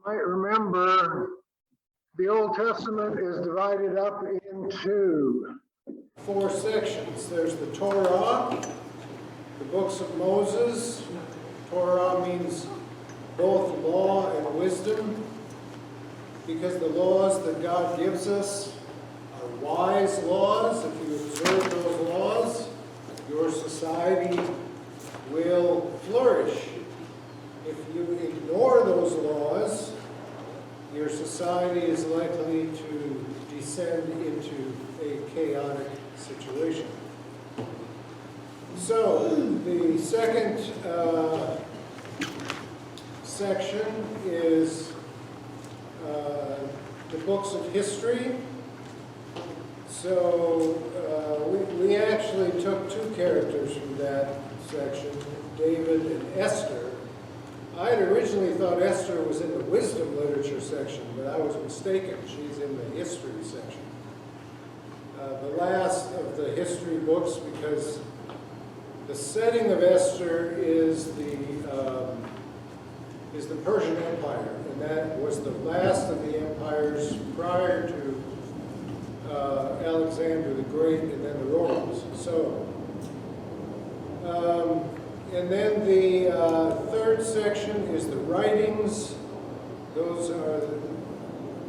You might remember the Old Testament is divided up into 4 sections. There's the Torah, the books of Moses. Torah means both law and wisdom, because the laws that God gives us are wise laws. If you observe those laws, your society will flourish. If you ignore those laws, your society is likely to descend into a chaotic situation. So, the second section is the books of history. So, we actually took 2 characters from that section, David and Esther. I had originally thought Esther was in the wisdom literature section, but I was mistaken. She's in the history section. The last of the history books, because the setting of Esther is the Persian Empire, and that was the last of the empires prior to Alexander the Great and then the Romans. So, and then the third section is the writings. Those are the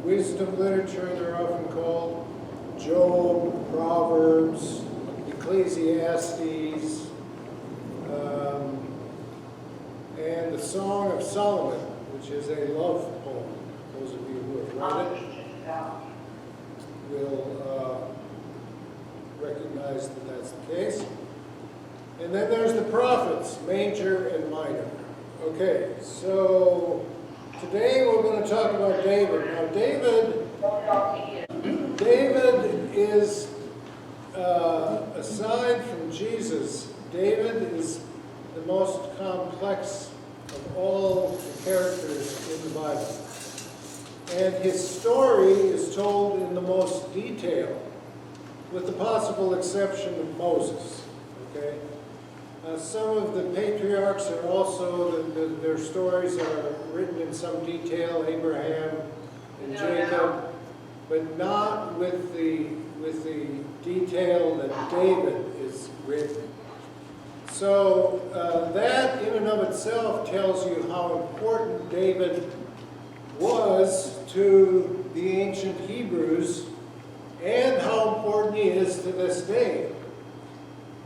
wisdom literature, they're often called. Job, Proverbs, Ecclesiastes, and the Song of Solomon, which is a love poem. Those of you who have read it will recognize that that's the case. And then there's the prophets, major and minor. Okay, so today we're going to talk about David. Now David is, aside from Jesus, David is the most complex of all the characters in the Bible. And his story is told in the most detail, with the possible exception of Moses. Okay? Some of the patriarchs are also, their stories are written in some detail, Abraham and Jacob, but not with the detail that David is written. So that in and of itself tells you how important David was to the ancient Hebrews and how important he is to this day.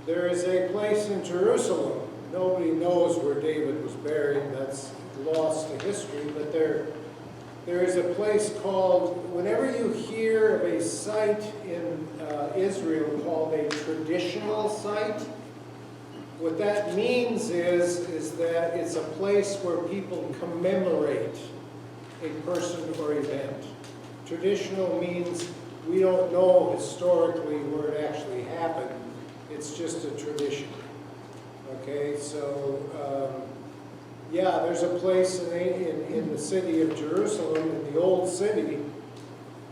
There is a place in Jerusalem. Nobody knows where David was buried. That's lost to history. But there is a place called, whenever you hear of a site in Israel called a traditional site, what that means is that it's a place where people commemorate a person or event. Traditional means we don't know historically where it actually happened. It's just a tradition. Okay, so yeah, there's a place in the city of Jerusalem, in the old city,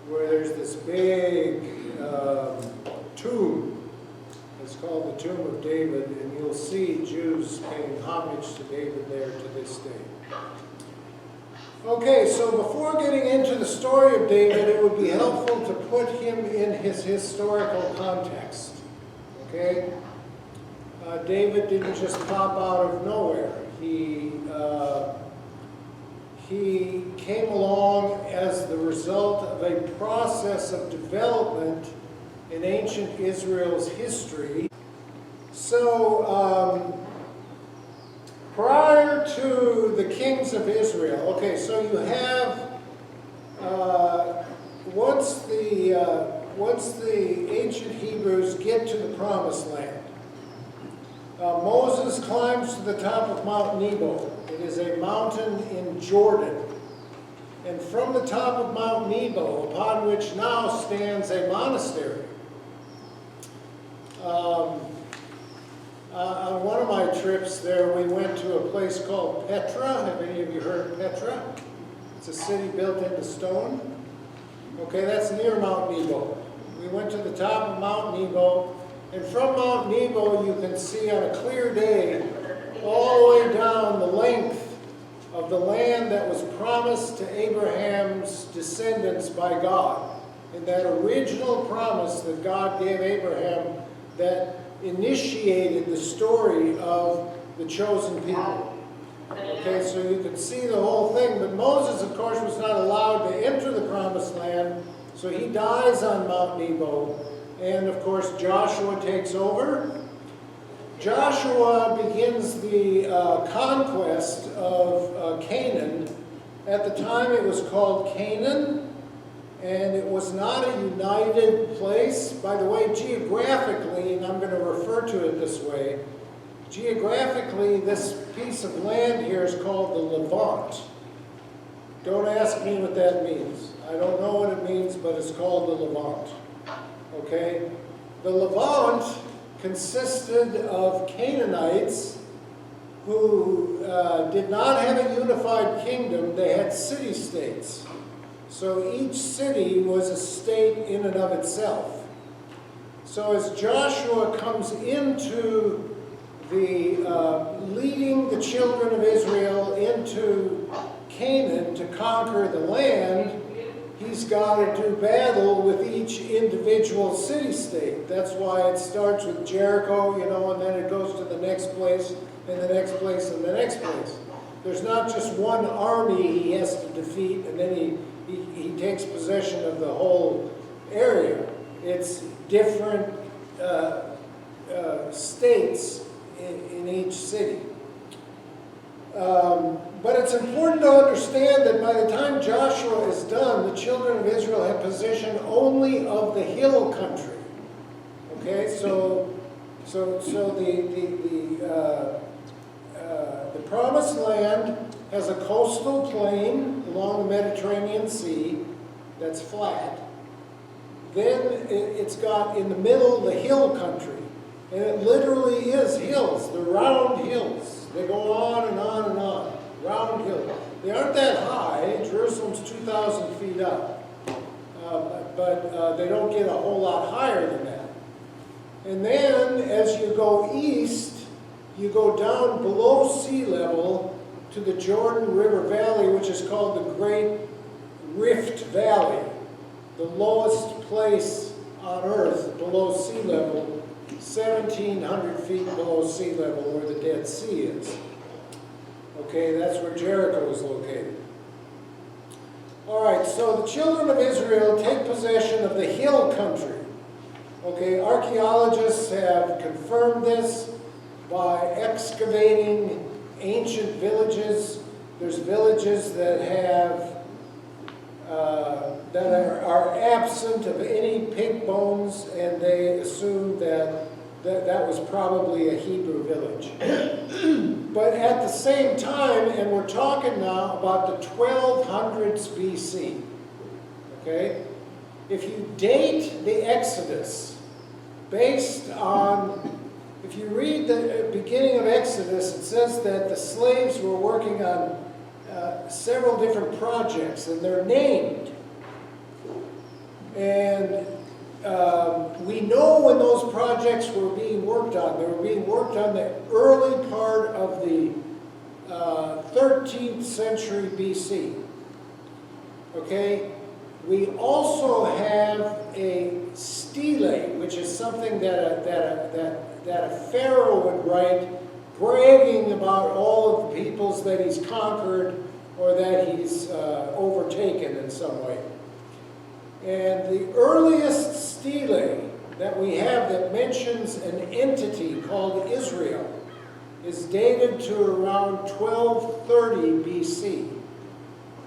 where there's this big tomb. It's called the Tomb of David, and you'll see Jews paying homage to David there to this day. Okay, so before getting into the story of David, it would be helpful to put him in his historical context. Okay? David didn't just pop out of nowhere. He came along as the result of a process of development in ancient Israel's history. So, prior to the kings of Israel, okay, so you have, once the ancient Hebrews get to the Promised Land, Moses climbs to the top of Mount Nebo. It is a mountain in Jordan. And from the top of Mount Nebo, upon which now stands a monastery, on one of my trips there, we went to a place called Petra. Have any of you heard of Petra? It's a city built into stone. Okay, that's near Mount Nebo. We went to the top of Mount Nebo, and from Mount Nebo you can see on a clear day all the way down the length of the land that was promised to Abraham's descendants by God. And that original promise that God gave Abraham that initiated the story of the chosen people. Okay, so you can see the whole thing. But Moses, of course, was not allowed to enter the promised land, so he dies on Mount Nebo. And, of course, Joshua takes over. Joshua begins the conquest of Canaan. At the time, it was called Canaan, and it was not a united place. By the way, geographically, and I'm going to refer to it this way, geographically, this piece of land here is called the Levant. Don't ask me what that means. I don't know what it means, but it's called the Levant. Okay? The Levant consisted of Canaanites who did not have a unified kingdom. They had city-states. So each city was a state in and of itself. So as Joshua comes into leading the children of Israel into Canaan to conquer the land, he's got to do battle with each individual city-state. That's why it starts with Jericho, and then it goes to the next place, and the next place, and the next place. There's not just one army he has to defeat, and then he takes possession of the whole area. It's different states in each city. But it's important to understand that by the time Joshua is done, the children of Israel have possession only of the hill country. Okay, so the promised land has a coastal plain along the Mediterranean Sea that's flat. Then it's got in the middle the hill country. And it literally is hills. They're round hills. They go on and on and on. Round hills. They aren't that high. Jerusalem's 2,000 feet up. But they don't get a whole lot higher than that. And then as you go east, you go down below sea level to the Jordan River Valley, which is called the Great Rift Valley, the lowest place on earth below sea level, 1,700 feet below sea level, where the Dead Sea is. Okay, that's where Jericho is located. All right, so the children of Israel take possession of the hill country. Okay, archaeologists have confirmed this by excavating ancient villages. There's villages that have that are absent of any pig bones, and they assume that was probably a Hebrew village. But at the same time, and we're talking now about the 1200s BC, okay? If you date the Exodus based on, if you read the beginning of Exodus, it says that the slaves were working on several different projects, and they're named. And we know when those projects were being worked on. They were being worked on the early part of the 13th century BC. Okay? We also have a stele, which is something that a pharaoh would write, bragging about all of the peoples that he's conquered or that he's overtaken in some way. And the earliest stele that we have that mentions an entity called Israel is dated to around 1230 BC.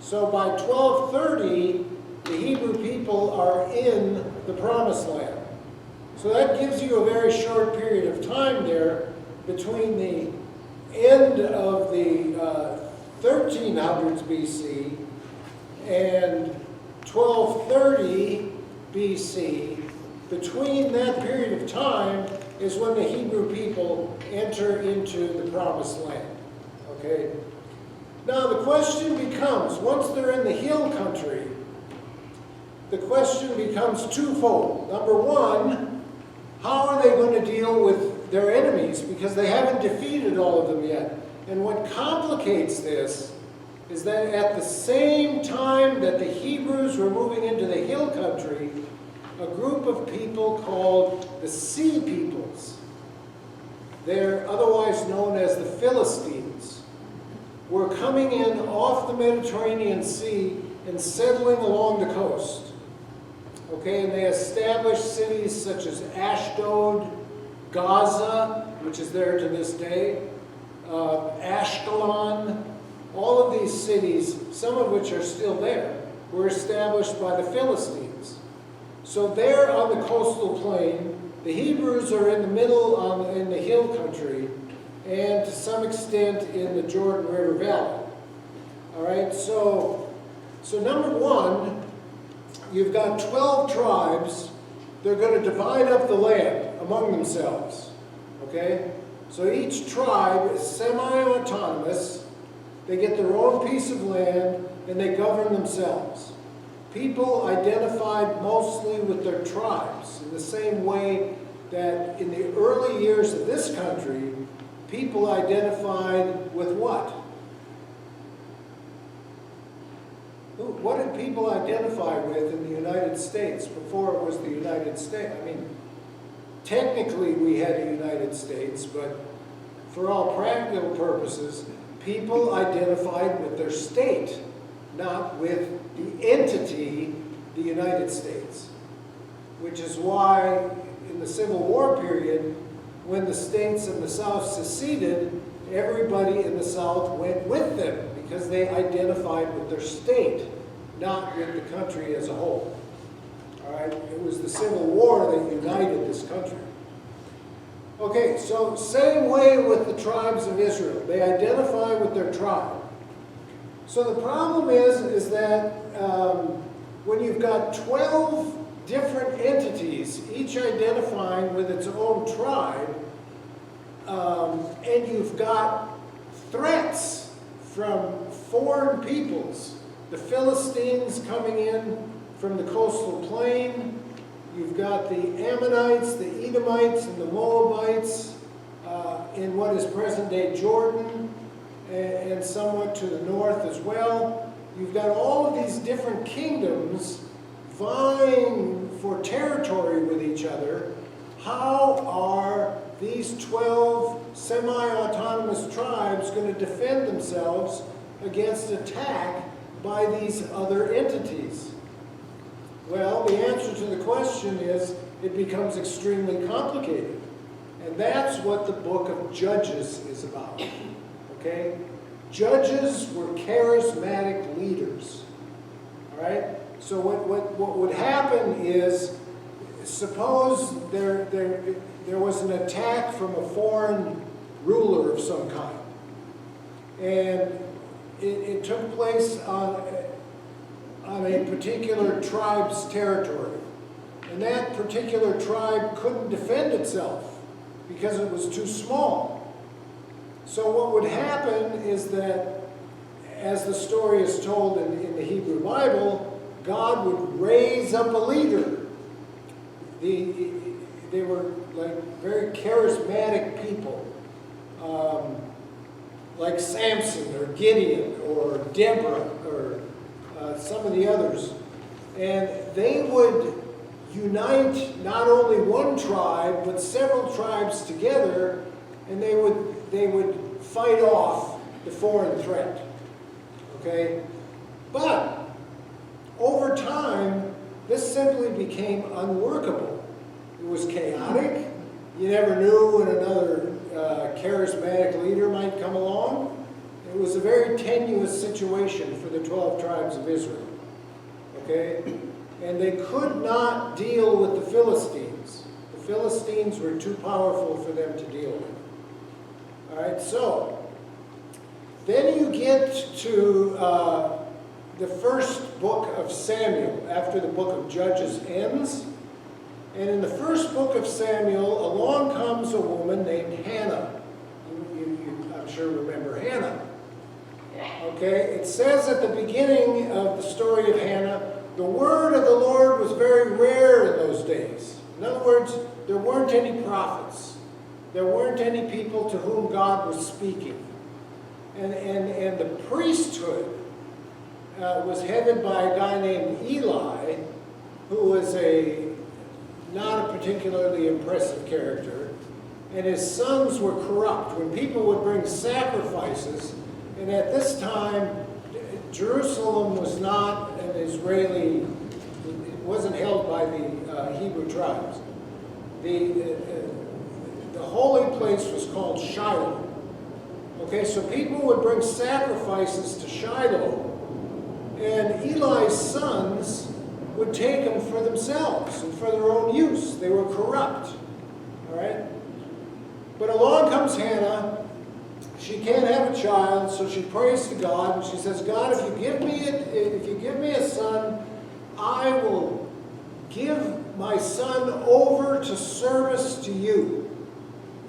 So by 1230, the Hebrew people are in the Promised Land. So that gives you a very short period of time there between the end of the 1300s BC and 1230 BC. Between that period of time is when the Hebrew people enter into the Promised Land. Okay? Now the question becomes, once they're in the hill country, the question becomes twofold. Number one, how are they going to deal with their enemies? Because they haven't defeated all of them yet. And what complicates this is that at the same time that the Hebrews were moving into the hill country, a group of people called the Sea Peoples, they're otherwise known as the Philistines, were coming in off the Mediterranean Sea and settling along the coast. Okay, and they established cities such as Ashdod, Gaza, which is there to this day, Ashkelon. All of these cities, some of which are still there, were established by the Philistines. So there on the coastal plain, the Hebrews are in the middle in the hill country, and to some extent in the Jordan River Valley. All right, so number one, you've got 12 tribes. They're going to divide up the land among themselves. Okay? So each tribe is semi-autonomous. They get their own piece of land, and they govern themselves. People identified mostly with their tribes, in the same way that in the early years of this country, people identified with what? What did people identify with in the United States before it was the United States? I mean, technically we had a United States, but for all practical purposes, people identified with their state, not with the entity, the United States. Which is why in the Civil War period, when the states in the South seceded, everybody in the South went with them because they identified with their state, not with the country as a whole. All right? It was the Civil War that united this country. Okay, so same way with the tribes of Israel. They identify with their tribe. So the problem is that when you've got 12 different entities, each identifying with its own tribe, and you've got threats from foreign peoples, the Philistines coming in from the coastal plain, you've got the Ammonites, the Edomites, and the Moabites in what is present-day Jordan, and somewhat to the north as well. You've got all of these different kingdoms vying for territory with each other. How are these 12 semi-autonomous tribes going to defend themselves against attack by these other entities? Well, the answer to the question is it becomes extremely complicated. And that's what the book of Judges is about. Okay? Judges were charismatic leaders. All right? So what would happen is, suppose there was an attack from a foreign ruler of some kind. And it took place on a particular tribe's territory. And that particular tribe couldn't defend itself because it was too small. So what would happen is that, as the story is told in the Hebrew Bible, God would raise up a leader. They were like very charismatic people, like Samson or Gideon or Deborah or some of the others. And they would unite not only one tribe, but several tribes together, and they would fight off the foreign threat. Okay? But over time, this simply became unworkable. It was chaotic. You never knew when another charismatic leader might come along. It was a very tenuous situation for the 12 tribes of Israel. Okay? And they could not deal with the Philistines. The Philistines were too powerful for them to deal with. All right, so then you get to the first book of Samuel, after the book of Judges ends. And in the first book of Samuel, along comes a woman named Hannah. You I'm sure remember Hannah. Okay, it says at the beginning of the story of Hannah, the word of the Lord was very rare in those days. In other words, there weren't any prophets. There weren't any people to whom God was speaking. And the priesthood was headed by a guy named Eli, who was not a particularly impressive character, and his sons were corrupt. When people would bring sacrifices, and at this time, Jerusalem was not an Israeli, it wasn't held by the Hebrew tribes. The holy place was called Shiloh. Okay, so people would bring sacrifices to Shiloh, and Eli's sons would take them for themselves and for their own use. They were corrupt. All right? But along comes Hannah. She can't have a child, so she prays to God, and she says, God, if you give me a son, I will give my son over to service to you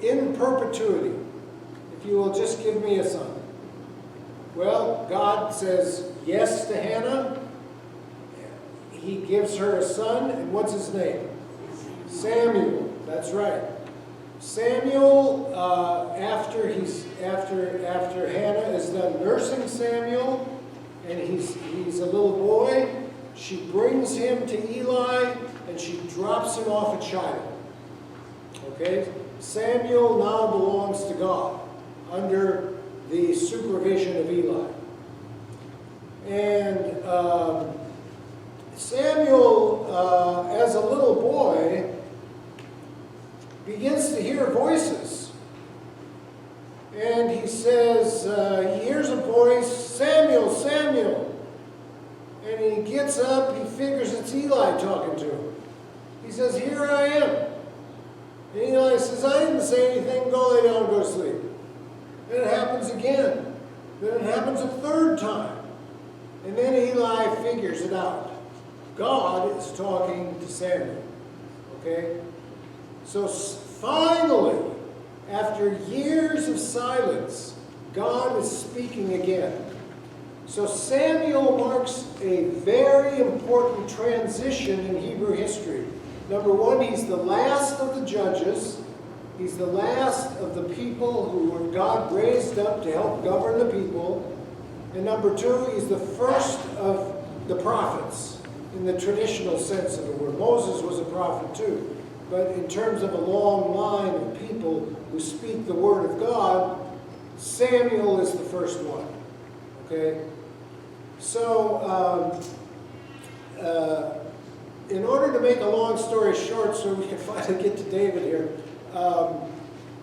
in perpetuity, if you will just give me a son. Well, God says yes to Hannah. He gives her a son, and what's his name? Samuel. That's right. Samuel, after Hannah is done nursing Samuel, and he's a little boy, she brings him to Eli, and she drops him off at Shiloh. Okay? Samuel now belongs to God, under the supervision of Eli. And Samuel, as a little boy, begins to hear voices. And he says, he hears a voice, Samuel, Samuel. And he gets up, he figures it's Eli talking to him. He says, here I am. And Eli says, I didn't say anything, go lay down and go to sleep. Then it happens again. Then it happens a third time. And then Eli figures it out. God is talking to Samuel. Okay? So finally, after years of silence, God is speaking again. So Samuel marks a very important transition in Hebrew history. Number one, he's the last of the judges. He's the last of the people who God raised up to help govern the people. And number two, he's the first of the prophets in the traditional sense of the word. Moses was a prophet too. But in terms of a long line of people who speak the word of God, Samuel is the first one. Okay? So, in order to make a long story short so we can finally get to David here,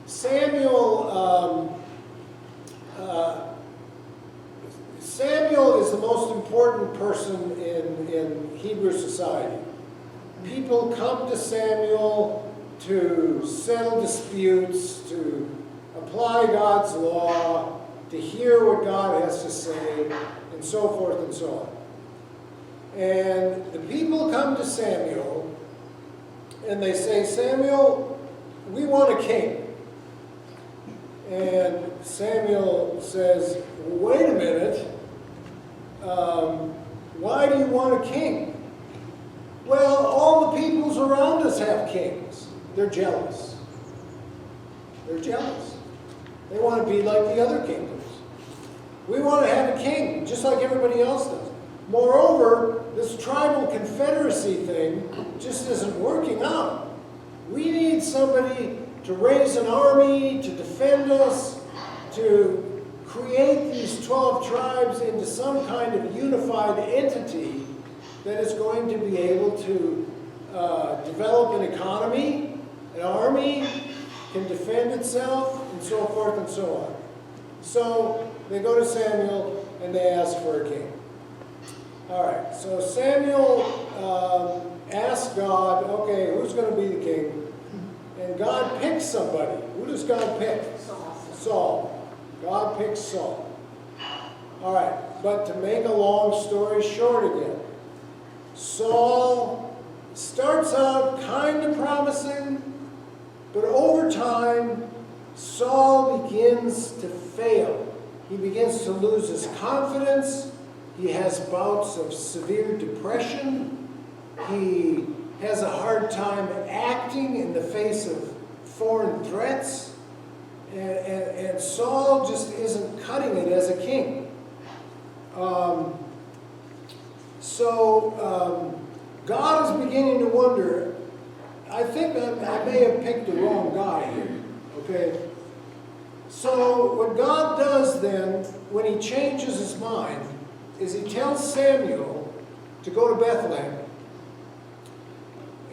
Samuel is the most important person in Hebrew society. People come to Samuel to settle disputes, to apply God's law, to hear what God has to say, and so forth and so on. And the people come to Samuel, and they say, Samuel, we want a king. And Samuel says, wait a minute, why do you want a king? Well, all the peoples around us have kings. They're jealous. They're jealous. They want to be like the other kingdoms. We want to have a king, just like everybody else does. Moreover, this tribal confederacy thing just isn't working out. We need somebody to raise an army, to defend us, to create these 12 tribes into some kind of unified entity that is going to be able to develop an economy, an army, can defend itself, and so forth and so on. So they go to Samuel and they ask for a king. All right, so Samuel asks God, okay, who's going to be the king? And God picks somebody. Who does God pick? Saul. God picks Saul. All right, but to make a long story short again, Saul starts out kind of promising, but over time, Saul begins to fail. He begins to lose his confidence. He has bouts of severe depression. He has a hard time acting in the face of foreign threats. And Saul just isn't cutting it as a king. So God is beginning to wonder, I think I may have picked the wrong guy here, okay? So what God does then, when he changes his mind, is he tells Samuel to go to Bethlehem.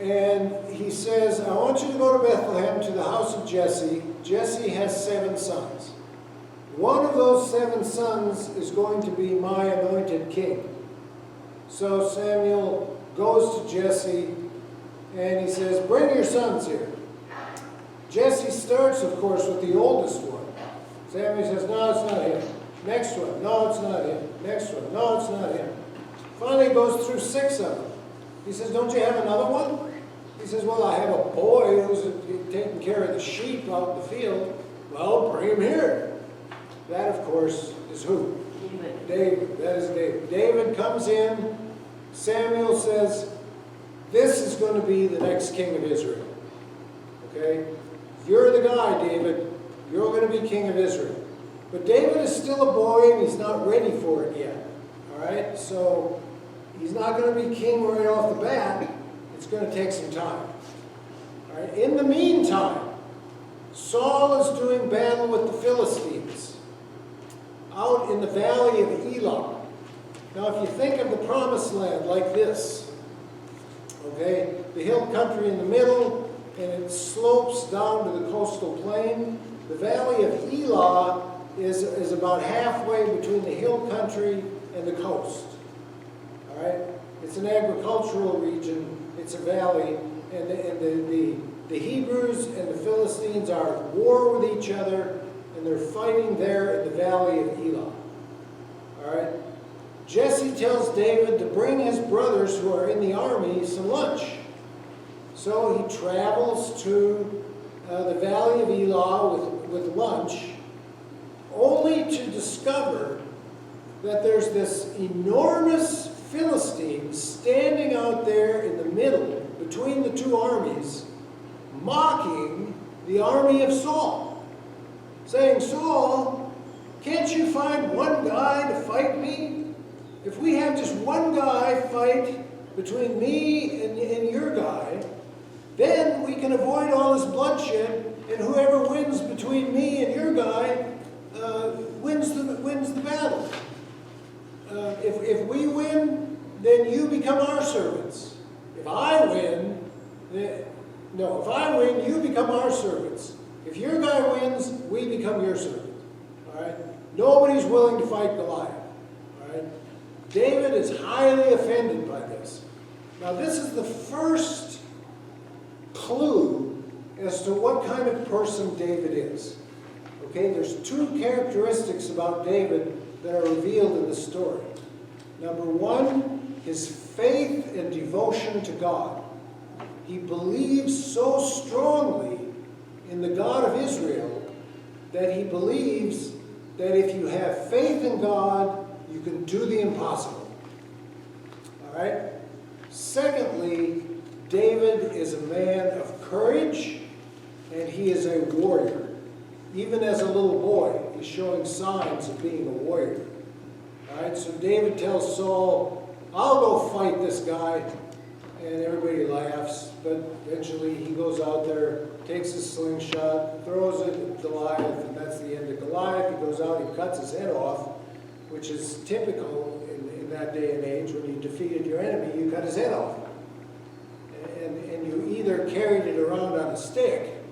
And he says, I want you to go to Bethlehem to the house of Jesse. Jesse has 7 sons. One of those 7 sons is going to be my anointed king. So Samuel goes to Jesse and he says, bring your sons here. Jesse starts, of course, with the oldest one. Samuel says, no, it's not him. Next one, no, it's not him. Next one, no, it's not him. Finally, he goes through 6 of them. He says, don't you have another one? He says, well, I have a boy who's taking care of the sheep out in the field. Well, bring him here. That, of course, is who? David. That is David. David comes in. Samuel says, this is going to be the next king of Israel. Okay? You're the guy, David. You're going to be king of Israel. But David is still a boy and he's not ready for it yet. All right? So he's not going to be king right off the bat. It's going to take some time. All right? In the meantime, Saul is doing battle with the Philistines out in the valley of Elah. Now, if you think of the promised land like this, okay, the hill country in the middle, and it slopes down to the coastal plain. The valley of Elah is about halfway between the hill country and the coast. All right? It's an agricultural region. It's a valley. And the Hebrews and the Philistines are at war with each other, and they're fighting there in the valley of Elah. All right? Jesse tells David to bring his brothers who are in the army some lunch. So he travels to the valley of Elah with lunch, only to discover that there's this enormous Philistine standing out there in the middle between the 2 armies, mocking the army of Saul, saying, Saul, can't you find one guy to fight me? If we have just one guy fight between me and your guy, then we can avoid all this bloodshed, and whoever wins between me and your guy wins the battle. If we win, then you become our servants. If I win, you become our servants. If your guy wins, we become your servants. All right? Nobody's willing to fight Goliath. All right? David is highly offended by this. Now, this is the first clue as to what kind of person David is. Okay, there's 2 characteristics about David that are revealed in the story. Number 1, his faith and devotion to God. He believes so strongly in the God of Israel that he believes that if you have faith in God, you can do the impossible. All right? Secondly, David is a man of courage, and he is a warrior. Even as a little boy, he's showing signs of being a warrior. All right, so David tells Saul, I'll go fight this guy, and everybody laughs, but eventually he goes out there, takes his slingshot, throws it at Goliath, and that's the end of Goliath. He goes out, he cuts his head off, which is typical in that day and age. When you defeated your enemy, you cut his head off. And you either carried it around on a stick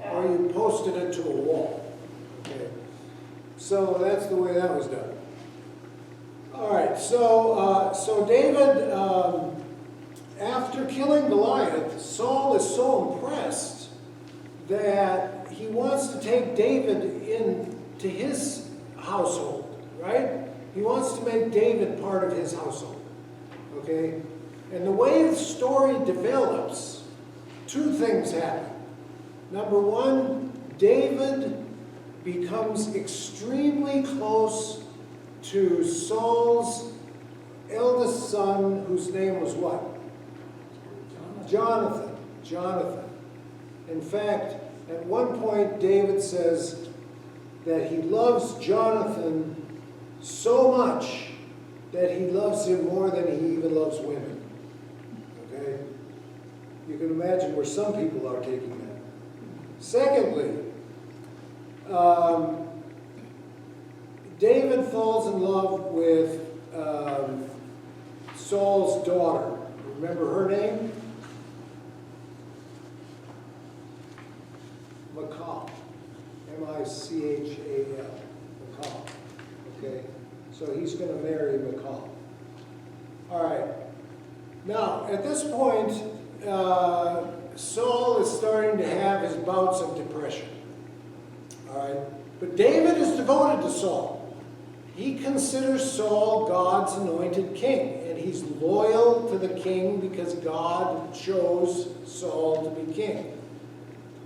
or you posted it to a wall. Okay. So that's the way that was done. All right, so David, after killing Goliath, Saul is so impressed that he wants to take David into his household, right? He wants to make David part of his household, okay? And the way the story develops, 2 things happen. Number 1, David becomes extremely close to Saul's eldest son, whose name was what? Jonathan. In fact, at one point, David says that he loves Jonathan so much that he loves him more than he even loves women. Okay? You can imagine where some people are taking that. Secondly, David falls in love with Saul's daughter. Remember her name? Michal. M-I-C-H-A-L. Michal. Okay? So he's going to marry Michal. All right. Now, at this point, Saul is starting to have his bouts of depression. All right? But David is devoted to Saul. He considers Saul God's anointed king, and he's loyal to the king because God chose Saul to be king.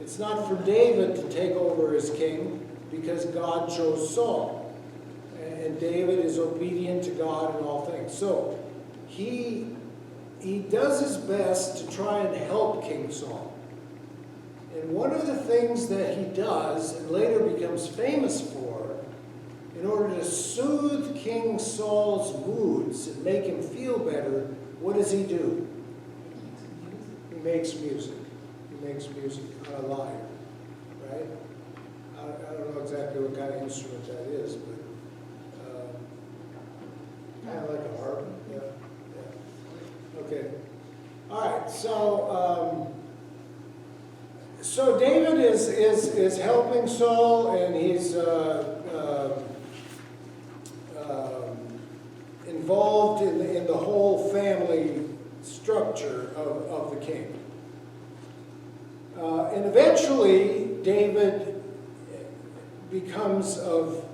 It's not for David to take over as king because God chose Saul. And David is obedient to God in all things. So he does his best to try and help King Saul. And one of the things that he does, and later becomes famous for, in order to soothe King Saul's moods and make him feel better, what does he do? He makes music. He makes music on a lyre, right? I don't know exactly what kind of instrument that is, but kind of like a harp. Yeah. Okay. All right. So David is helping Saul, and he's involved in the whole family structure of the king. And eventually, David becomes of,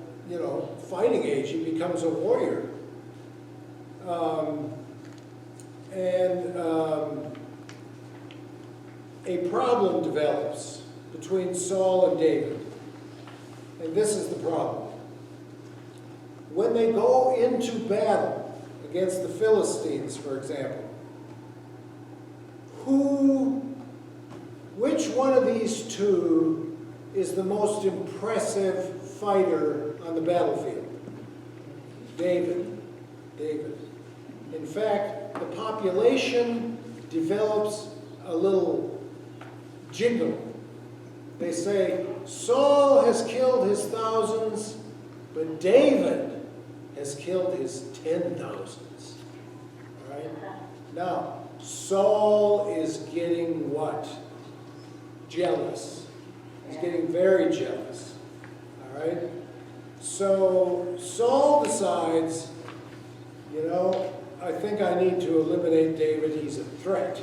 fighting age. He becomes a warrior. A problem develops between Saul and David. And this is the problem. When they go into battle against the Philistines, for example, which one of these two is the most impressive fighter on the battlefield? David. In fact, the population develops a little jingle. They say, Saul has killed his thousands, but David has killed his 10,000s. All right? Now, Saul is getting what? Jealous. He's getting very jealous. All right? So Saul decides, I think I need to eliminate David. He's a threat.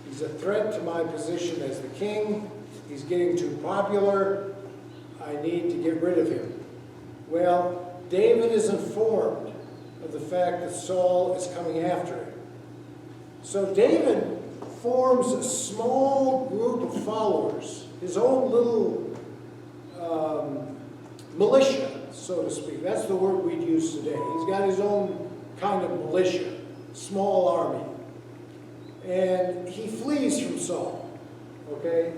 He's a threat to my position as the king. He's getting too popular. I need to get rid of him. Well, David is informed of the fact that Saul is coming after him. So David forms a small group of followers, his own little militia, so to speak. That's the word we'd use today. He's got his own kind of militia, small army. And he flees from Saul, okay?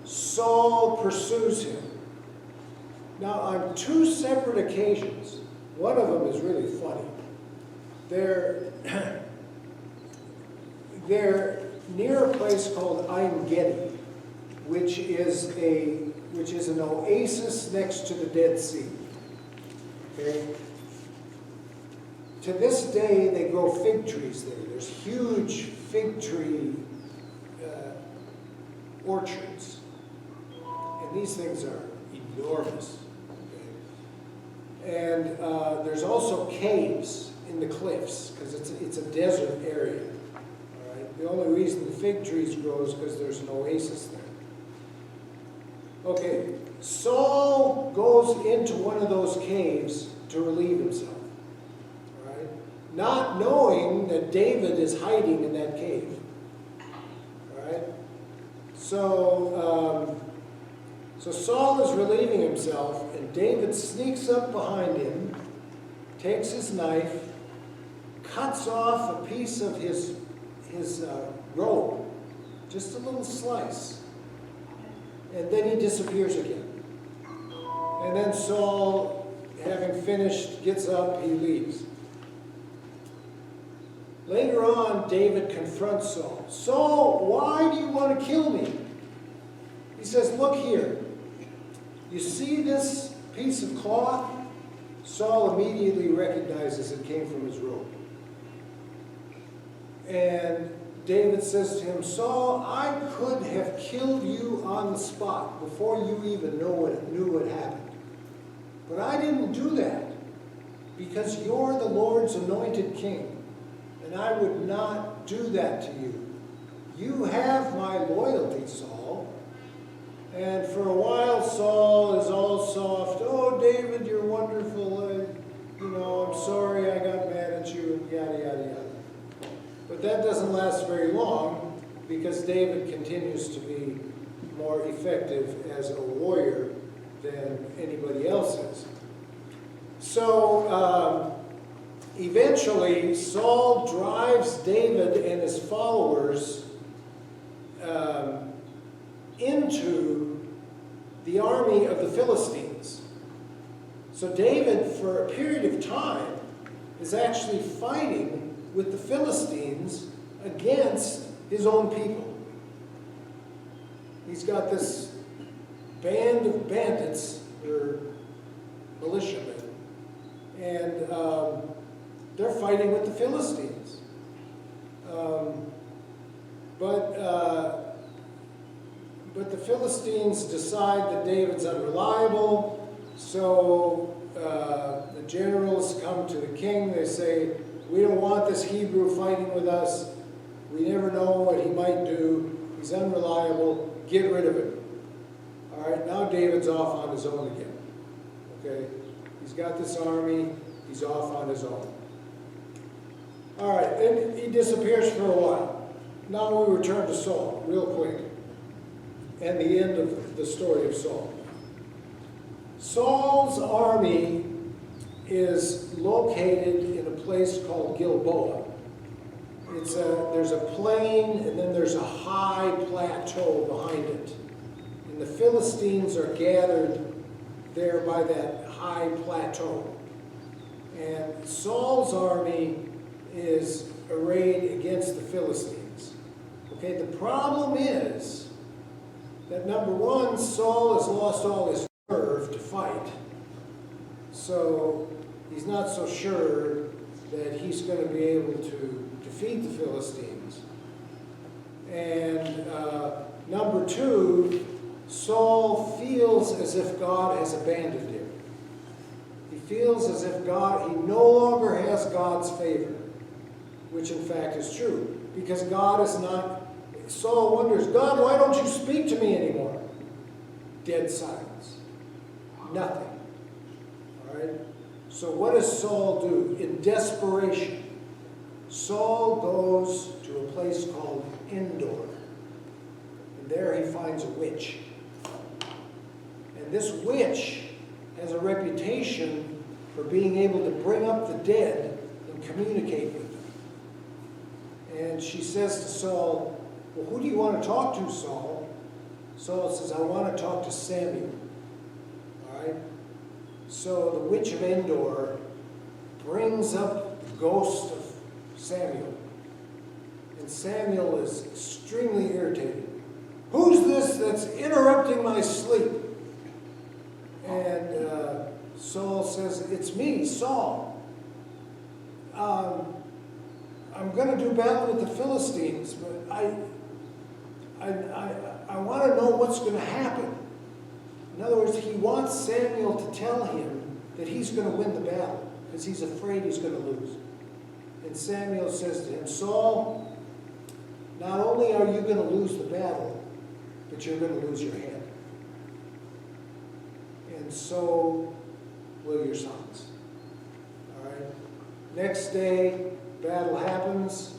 Saul pursues him. Now, on two separate occasions, one of them is really funny. They're near a place called Ein Gedi, which is an oasis next to the Dead Sea. Okay? To this day, they grow fig trees there. There's huge fig tree orchards. And these things are enormous. Okay? And there's also caves in the cliffs, because it's a desert area. All right? The only reason the fig trees grow is because there's an oasis there. Okay, Saul goes into one of those caves to relieve himself. All right? Not knowing that David is hiding in that cave. All right? So Saul is relieving himself, and David sneaks up behind him, takes his knife, cuts off a piece of his robe, just a little slice, and then he disappears again. And then Saul, having finished, gets up, he leaves. Later on, David confronts Saul. Saul, why do you want to kill me? He says, look here. You see this piece of cloth? Saul immediately recognizes it came from his robe. And David says to him, Saul, I could have killed you on the spot before you even knew what happened. But I didn't do that because you're the Lord's anointed king. And I would not do that to you. You have my loyalty, Saul. And for a while, Saul is all soft. Oh, David, you're wonderful. I'm sorry I got mad at you, and yada, yada, yada. But that doesn't last very long because David continues to be more effective as a warrior than anybody else is. So, eventually, Saul drives David and his followers into the army of the Philistines. So David, for a period of time, is actually fighting with the Philistines against his own people. He's got this band of bandits, or militiamen, and they're fighting with the Philistines. But the Philistines decide that David's unreliable, so the generals come to the king. They say, we don't want this Hebrew fighting with us. We never know what he might do. He's unreliable. Get rid of him. All right, now David's off on his own again. Okay? He's got this army. He's off on his own. All right, then he disappears for a while. Now we return to Saul, real quick, and the end of the story of Saul. Saul's army is located in a place called Gilboa. There's a plain, and then there's a high plateau behind it. And the Philistines are gathered there by that high plateau. And Saul's army is arrayed against the Philistines. Okay, the problem is that number one, Saul has lost all his nerve to fight. So he's not so sure that he's going to be able to defeat the Philistines. And number two, Saul feels as if God has abandoned him. He feels as if he no longer has God's favor, which in fact is true, because God is not. Saul wonders, God, why don't you speak to me anymore? Dead silence. Nothing. All right? So what does Saul do? In desperation, Saul goes to a place called Endor. And there he finds a witch. And this witch has a reputation for being able to bring up the dead and communicate with them. And she says to Saul, well, who do you want to talk to, Saul? Saul says, I want to talk to Samuel. All right? So the witch of Endor brings up the ghost of Samuel. And Samuel is extremely irritated. Who's this that's interrupting my sleep? And Saul says, it's me, Saul. I'm going to do battle with the Philistines, but I want to know what's going to happen. In other words, he wants Samuel to tell him that he's going to win the battle because he's afraid he's going to lose. And Samuel says to him, Saul, not only are you going to lose the battle, but you're going to lose your head. And so will your sons. All right? Next day, battle happens.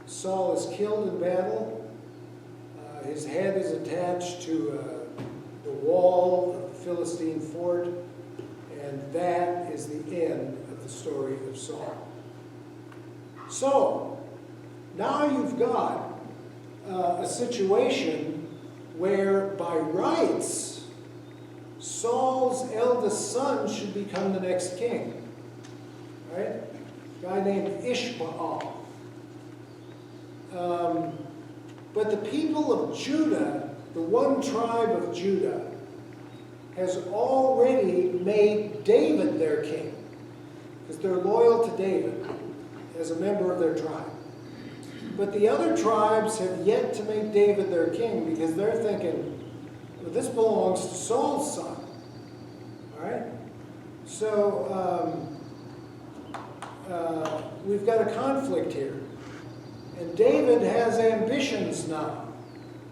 Saul is killed in battle. His head is attached to the wall of the Philistine fort. And that is the end of the story of Saul. So, now you've got a situation where, by rights, Saul's eldest son should become the next king. Right? a guy named Ishmael. But the people of Judah, the one tribe of Judah, has already made David their king, because they're loyal to David as a member of their tribe. But the other tribes have yet to make David their king, because they're thinking, well, this belongs to Saul's son. All right? So we've got a conflict here. And David has ambitions now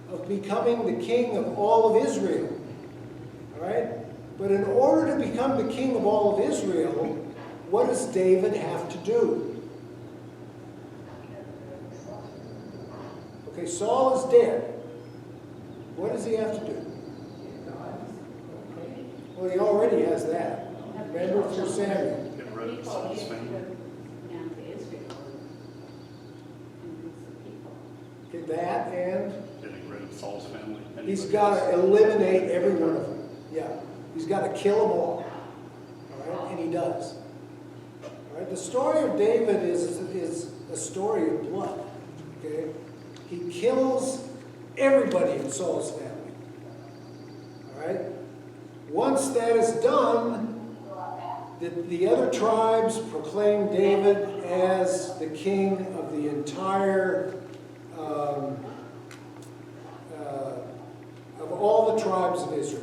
of becoming the king of all of Israel. All right? But in order to become the king of all of Israel, what does David have to do? Okay, Saul is dead. What does he have to do? Well, he already has that. Remember through Samuel. Get rid of Saul's family. Okay, that and Getting rid of Saul's family. he's got to eliminate every one of them. Yeah, he's got to kill them all. All right, and he does. All right, the story of David is a story of blood. Okay, he kills everybody in Saul's family. All right, once that is done, the other tribes proclaim David as the king of the entire, of all the tribes of Israel.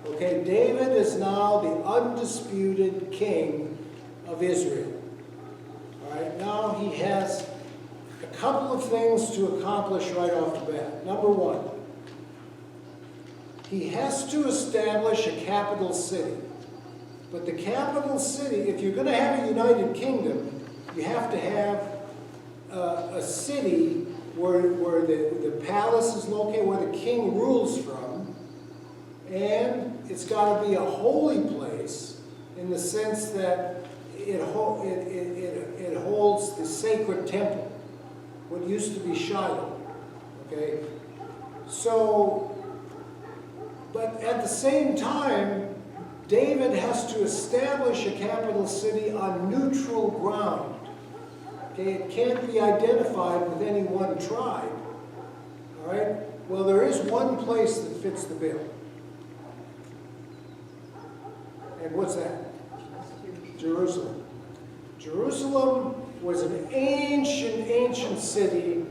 Okay, David is now the undisputed king of Israel. All right, now he has a couple of things to accomplish right off the bat. Number one, he has to establish a capital city. But the capital city, if you're going to have a united kingdom, you have to have a city where the palace is located, where the king rules from, and it's got to be a holy place in the sense that it holds the sacred temple, what used to be Shiloh. Okay, so, but at the same time, David has to establish a capital city on neutral ground. Okay, it can't be identified with any one tribe. All right? Well, there is one place that fits the bill. And what's that? Jerusalem. Jerusalem was an ancient city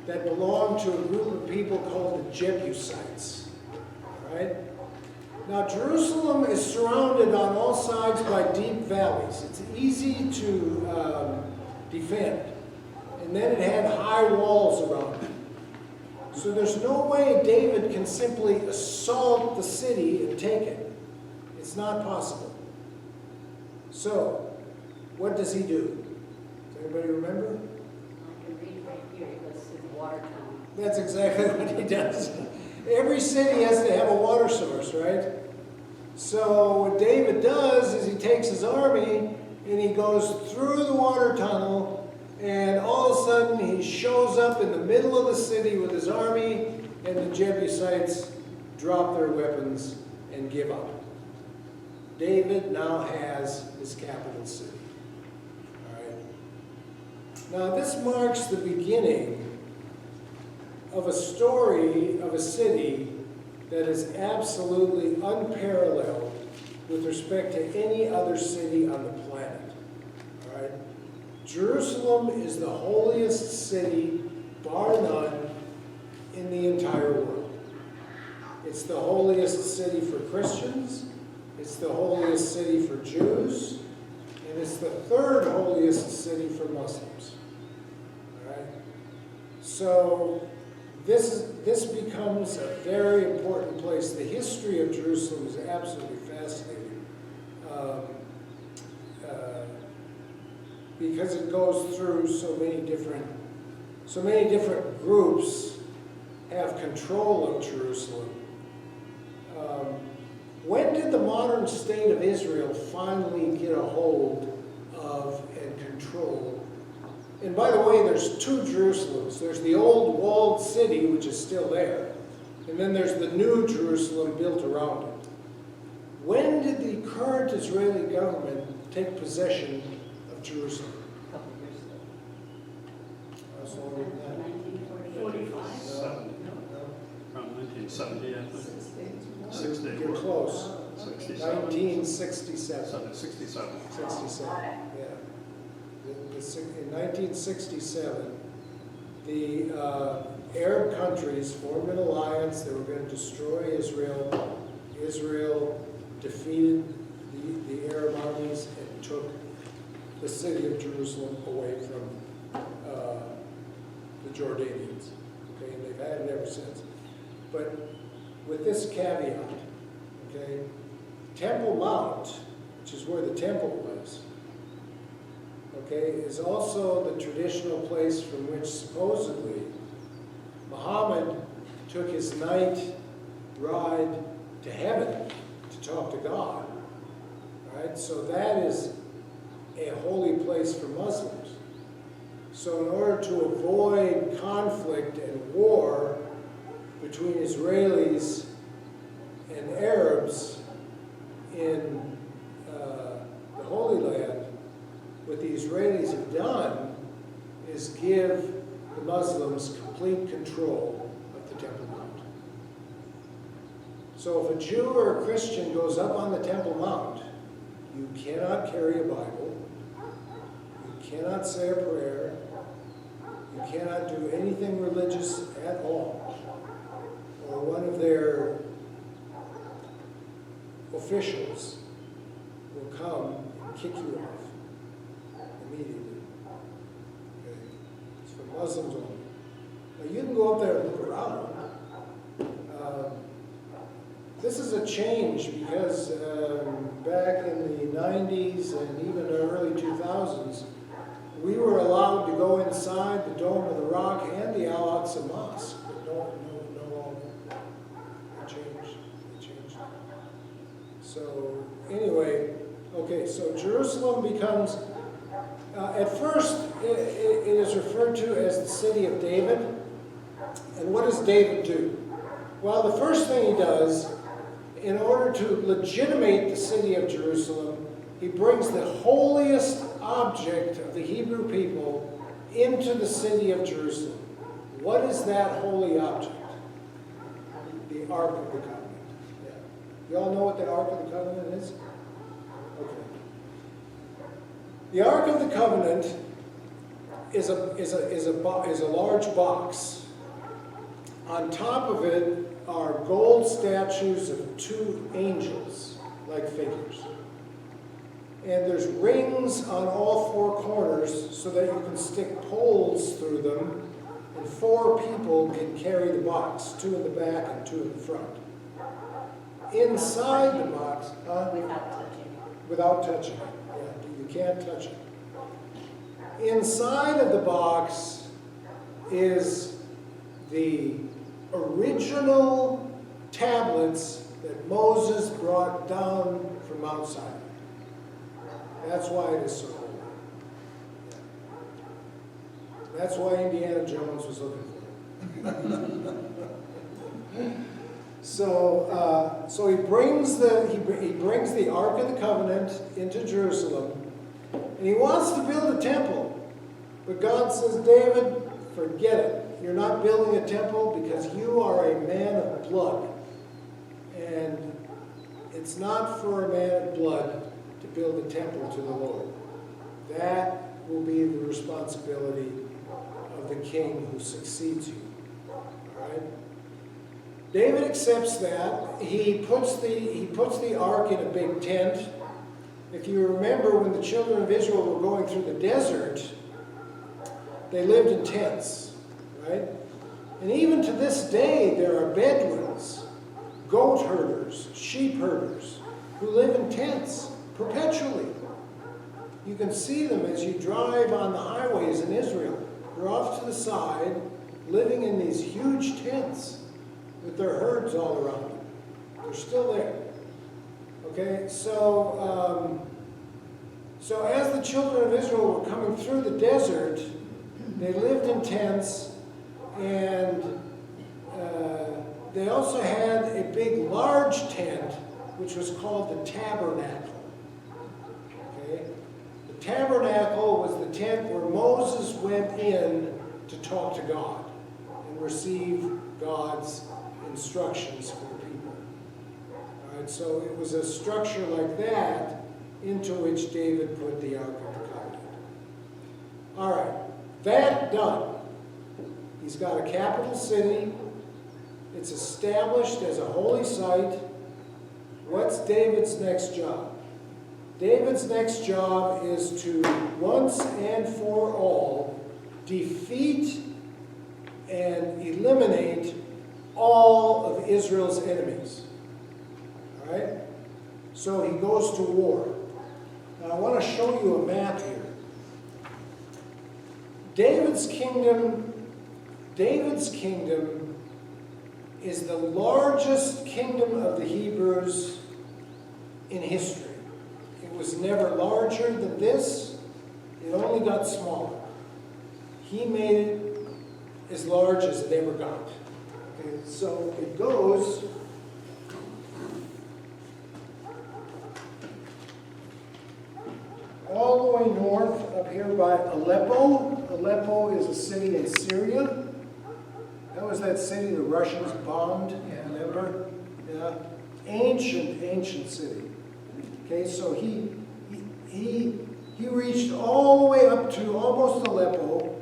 that belonged to a group of people called the Jebusites. All right? Now, Jerusalem is surrounded on all sides by deep valleys. It's easy to defend. And then it had high walls around it. So there's no way David can simply assault the city and take it. It's not possible. So, what does he do? Does anybody remember? I can read right here. It goes to the water town. That's exactly what he does. Every city has to have a water source, right? So what David does is he takes his army and he goes through the water tunnel, and all of a sudden he shows up in the middle of the city with his army, and the Jebusites drop their weapons and give up. David now has his capital city. All right. Now this marks the beginning of a story of a city that is absolutely unparalleled with respect to any other city on the planet. All right? Jerusalem is the holiest city, bar none, in the entire world. It's the holiest city for Christians, it's the holiest city for Jews, and it's the third holiest city for Muslims. All right? So this becomes a very important place. The history of Jerusalem is absolutely fascinating because it goes through so many different groups have control of Jerusalem. When did the modern state of Israel finally get a hold of and control? And by the way, there's two Jerusalems. There's the old walled city, which is still there, and then there's the new Jerusalem built around it. When did the current Israeli government take possession of Jerusalem? 67? 1967. 67. 67, yeah. In 1967, the Arab countries formed an alliance. They were going to destroy Israel. Israel defeated the Arab armies and took the city of Jerusalem away from the Jordanians. Okay, and they've had it ever since. But with this caveat, okay, Temple Mount, which is where the temple was, okay, is also the traditional place from which supposedly Muhammad took his night ride to heaven to talk to God. Right? So that is a holy place for Muslims. So in order to avoid conflict and war between Israelis and Arabs in the Holy Land, what the Israelis have done is give the Muslims complete control of the Temple Mount. So if a Jew or a Christian goes up on the Temple Mount, you cannot carry a Bible, you cannot say a prayer, you cannot do anything religious at all, or one of their officials will come and kick you off immediately. Okay? It's for Muslims only. Now you can go up there and look around. This is a change because back in the 90s and even the early 2000s, we were allowed to go inside the Dome of the Rock and the Al-Aqsa Mosque, but no longer. It changed. So anyway, okay, so Jerusalem becomes, at first it is referred to as the city of David. And what does David do? Well, the first thing he does, in order to legitimate the city of Jerusalem, he brings the holiest object of the Hebrew people into the city of Jerusalem. What is that holy object? The Ark of the Covenant. Yeah. You all know what the Ark of the Covenant is? Okay. The Ark of the Covenant is a large box. On top of it are gold statues of two angels, like figures. And there's rings on all four corners so that you can stick poles through them, and 4 people can carry the box, 2 in the back and 2 in the front. Inside the box, Without touching. without touching it. Yeah, you can't touch it. Inside of the box is the original tablets that Moses brought down from Mount Sinai. That's why it is so holy. Yeah. That's why Indiana Jones was looking for it. So he brings the Ark of the Covenant into Jerusalem, and he wants to build a temple. But God says, David, forget it. You're not building a temple because you are a man of blood. And it's not for a man of blood to build a temple to the Lord. That will be the responsibility of the king who succeeds you. All right? David accepts that. He puts the ark in a big tent. If you remember, when the children of Israel were going through the desert, they lived in tents, right? And even to this day, there are Bedouins, goat herders, sheep herders, who live in tents perpetually. You can see them as you drive on the highways in Israel. They're off to the side, living in these huge tents with their herds all around them. They're still there. Okay, so as the children of Israel were coming through the desert, they lived in tents, and they also had a big, large tent, which was called the tabernacle. Okay? The tabernacle was the tent where Moses went in to talk to God and receive God's instructions for the people. All right, so it was a structure like that into which David put the Ark of the Covenant. All right, that done. He's got a capital city. It's established as a holy site. What's David's next job? David's next job is to once and for all defeat and eliminate all of Israel's enemies. All right? So he goes to war. Now I want to show you a map here. David's kingdom is the largest kingdom of the Hebrews in history. It was never larger than this. It only got smaller. He made it as large as it ever got. Okay, so it goes all the way north up here by Aleppo. Aleppo is a city in Syria. That was that city the Russians bombed, remember? Yeah. Ancient city. Okay, so he reached all the way up to almost Aleppo.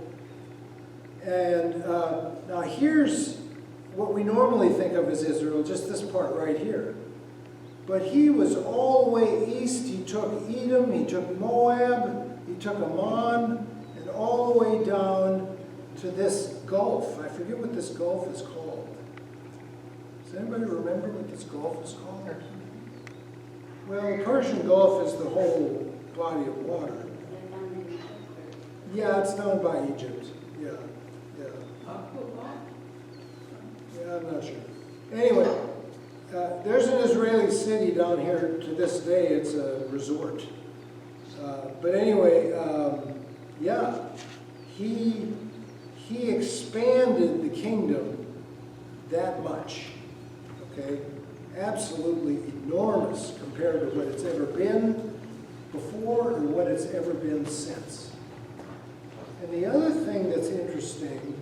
And now here's what we normally think of as Israel, just this part right here. But he was all the way east. He took Edom, he took Moab, he took Ammon, and all the way down to this gulf. I forget what this gulf is called. Does anybody remember what this gulf is called? Well, the Persian Gulf is the whole body of water. Yeah, it's down by Egypt. Yeah. Yeah, I'm not sure. Anyway, there's an Israeli city down here to this day. It's a resort. But anyway, yeah, he expanded the kingdom that much. Okay, absolutely enormous compared to what it's ever been before and what it's ever been since. And the other thing that's interesting,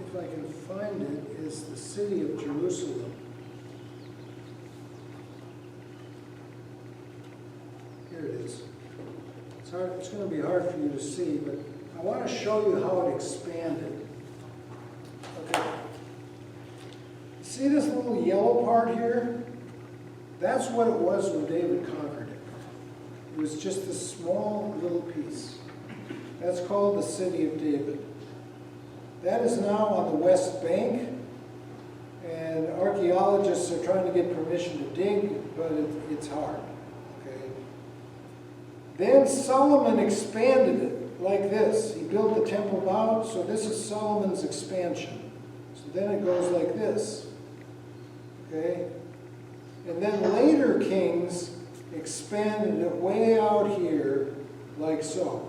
if I can find it, is the city of Jerusalem. Here it is. It's going to be hard for you to see, but I want to show you how it expanded. Okay. See this little yellow part here? That's what it was when David conquered it. It was just a small little piece. That's called the city of David. That is now on the West Bank, and archaeologists are trying to get permission to dig, but it's hard. Okay. Then Solomon expanded it like this. He built the Temple Mount, so this is Solomon's expansion. So then it goes like this. Okay? And then later kings expanded it way out here like so.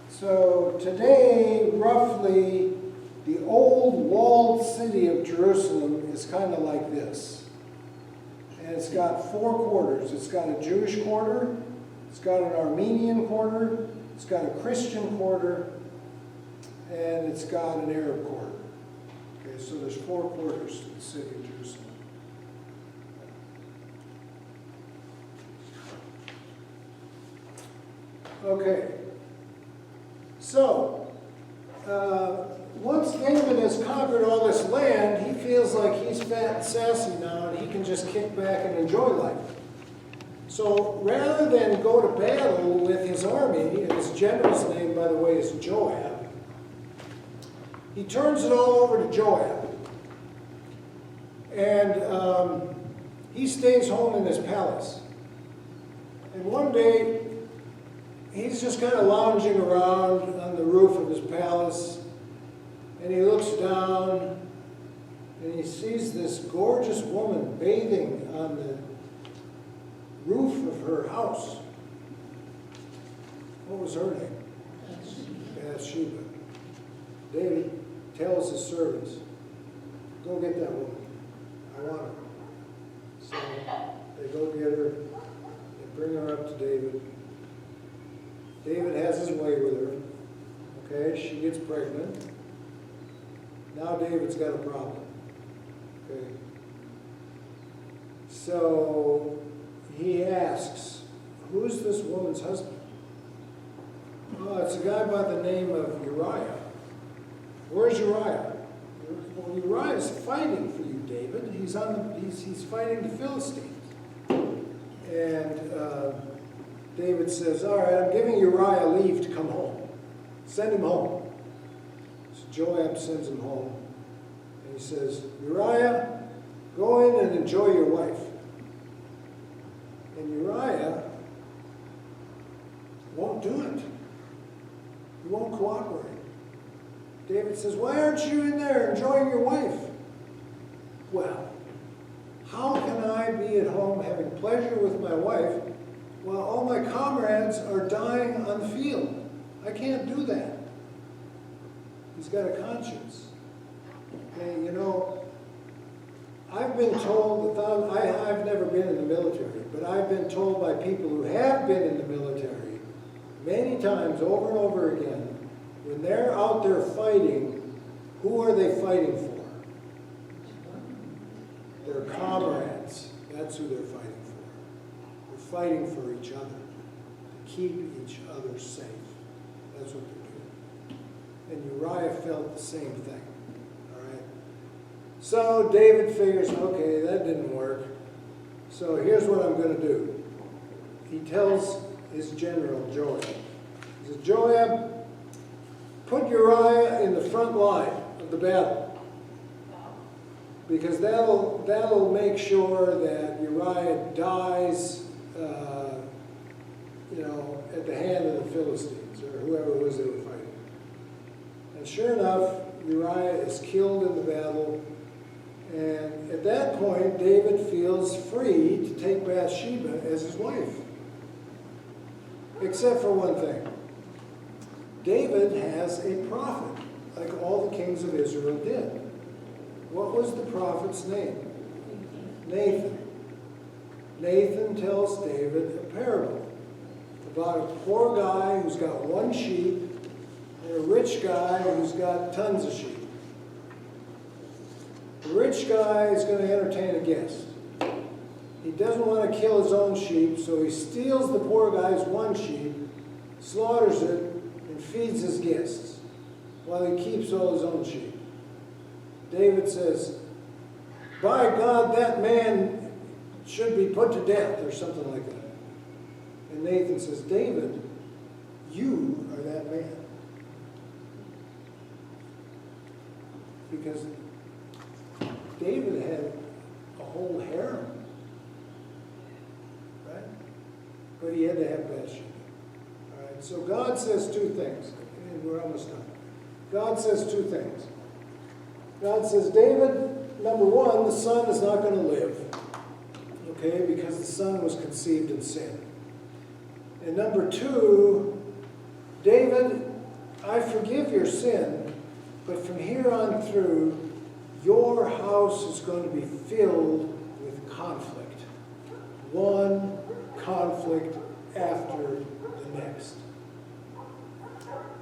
So today, roughly, the old walled city of Jerusalem is kind of like this. And it's got 4 quarters. It's got a Jewish quarter, it's got an Armenian quarter, it's got a Christian quarter, and it's got an Arab quarter. Okay, so there's 4 quarters to the city of Jerusalem. Okay, so once David has conquered all this land, he feels like he's fat and sassy now, and he can just kick back and enjoy life. So rather than go to battle with his army, and his general's name, by the way, is Joab, he turns it all over to Joab. And he stays home in his palace. And one day, he's just kind of lounging around on the roof of his palace, and he looks down, and he sees this gorgeous woman bathing on the roof of her house. What was her name? Bathsheba. David tells his servants, go get that woman. I want her. So they go get her, they bring her up to David. David has his way with her. Okay, she gets pregnant. Now David's got a problem. Okay. So he asks, who's this woman's husband? Oh, it's a guy by the name of Uriah. Where's Uriah? Well, Uriah's fighting for you, David. He's fighting the Philistines. And David says, all right, I'm giving Uriah leave to come home. Send him home. So Joab sends him home. And he says, Uriah, go in and enjoy your wife. And Uriah won't do it. He won't cooperate. David says, why aren't you in there enjoying your wife? Well, how can I be at home having pleasure with my wife while all my comrades are dying on the field? I can't do that. He's got a conscience. And you know, I've been told, I've never been in the military, but I've been told by people who have been in the military many times over and over again, when they're out there fighting, who are they fighting for? Their comrades. That's who they're fighting for. They're fighting for each other, to keep each other safe. That's what they're doing. And Uriah felt the same thing. All right. So David figures, okay, that didn't work. So here's what I'm going to do. He tells his general, Joab. He says, Joab, put Uriah in the front line of the battle. Because that'll make sure that Uriah dies, at the hand of the Philistines, or whoever it was they were fighting. And sure enough, Uriah is killed in the battle. And at that point, David feels free to take Bathsheba as his wife. Except for one thing. David has a prophet, like all the kings of Israel did. What was the prophet's name? Nathan. Nathan tells David a parable about a poor guy who's got one sheep and a rich guy who's got tons of sheep. The rich guy is going to entertain a guest. He doesn't want to kill his own sheep, so he steals the poor guy's one sheep, slaughters it, and feeds his guests while he keeps all his own sheep. David says, by God, that man should be put to death, or something like that. And Nathan says, David, you are that man. Because David had a whole harem, right? But he had to have Bathsheba. All right, so God says two things, and we're almost done. God says two things. God says, David, number one, the son is not going to live, okay, because the son was conceived in sin. And number two, David, I forgive your sin, but from here on through, your house is going to be filled with conflict. One conflict after the next.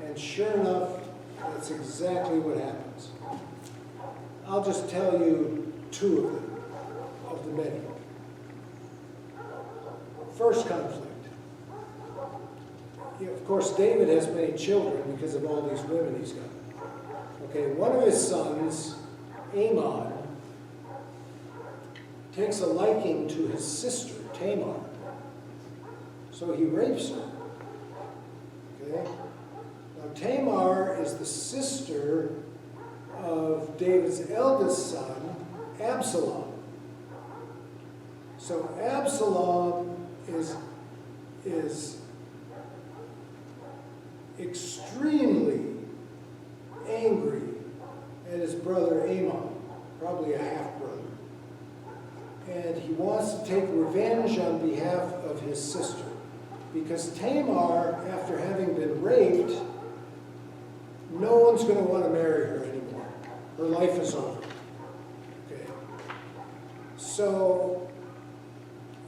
And sure enough, that's exactly what happens. I'll just tell you two of them, of the many. First conflict. Of course, David has many children because of all these women he's got. Okay, one of his sons, Amon, takes a liking to his sister, Tamar. So he rapes her. Okay? Now, Tamar is the sister of David's eldest son, Absalom. So Absalom is extremely angry at his brother Amon, probably a half-brother. And he wants to take revenge on behalf of his sister. Because Tamar, after having been raped, no one's going to want to marry her anymore. Her life is over. Okay. So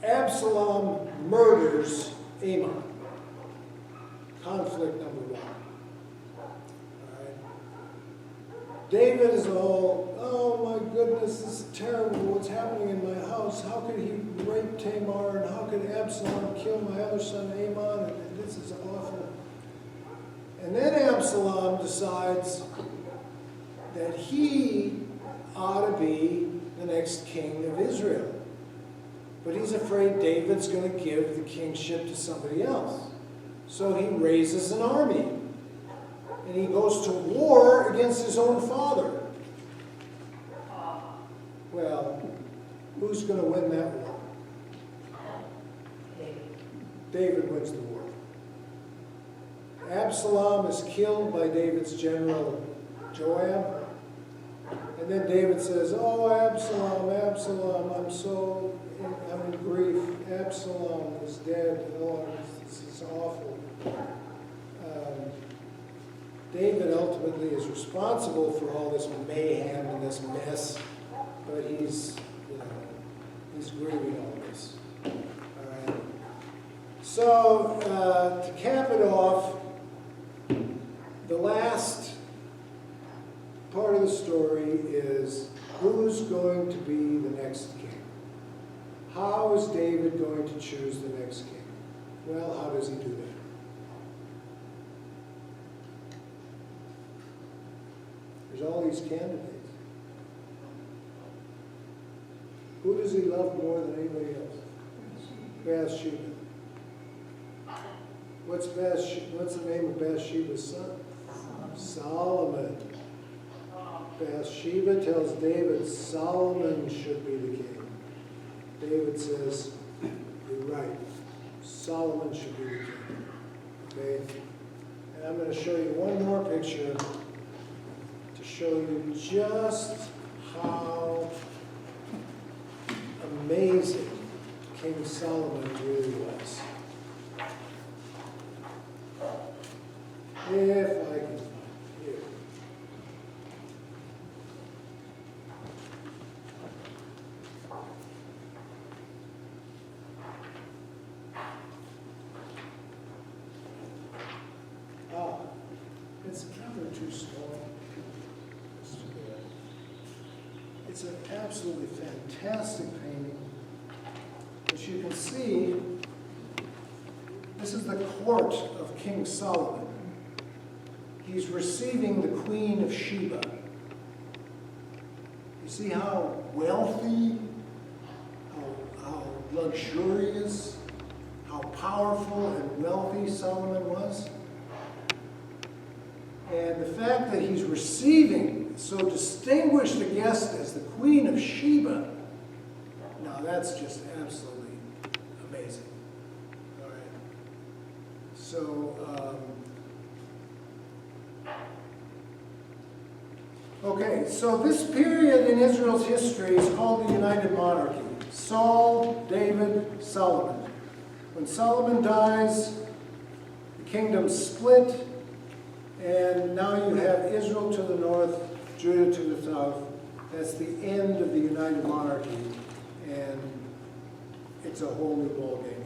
Absalom murders Amon. Conflict number one. All right. David is all, oh my goodness, this is terrible, what's happening in my house? How could he rape Tamar, and how could Absalom kill my other son Amon? And this is awful. And then Absalom decides that he ought to be the next king of Israel. But he's afraid David's going to give the kingship to somebody else. So he raises an army. And he goes to war against his own father. Well, who's going to win that war? David wins the war. Absalom is killed by David's general Joab. And then David says, oh, Absalom, Absalom, I'm in grief. Absalom is dead. Oh, this is awful. David ultimately is responsible for all this mayhem and this mess, but he's grieving all this. All right. So to cap it off, the last part of the story is who's going to be the next king? How is David going to choose the next king? Well, how does he do that? There's all these candidates. Who does he love more than anybody else? Bathsheba. What's the name of Bathsheba's son? Solomon. Bathsheba tells David Solomon should be the king. David says, you're right. Solomon should be the king. Okay? And I'm going to show you one more picture to show you just how amazing King Solomon really was. If I can find it here. It's rather too small. It's an absolutely fantastic painting. As you can see, this is the court of King Solomon. He's receiving the Queen of Sheba. You see how wealthy, how luxurious, how powerful and wealthy Solomon was? And the fact that he's receiving so distinguished a guest as the Queen of Sheba, now that's just absolutely amazing. All right. So, okay, so this period in Israel's history is called the United Monarchy. Saul, David, Solomon. When Solomon dies, the kingdom split, and now you have Israel to the north, Judah to the south. That's the end of the United Monarchy, and it's a whole new ballgame.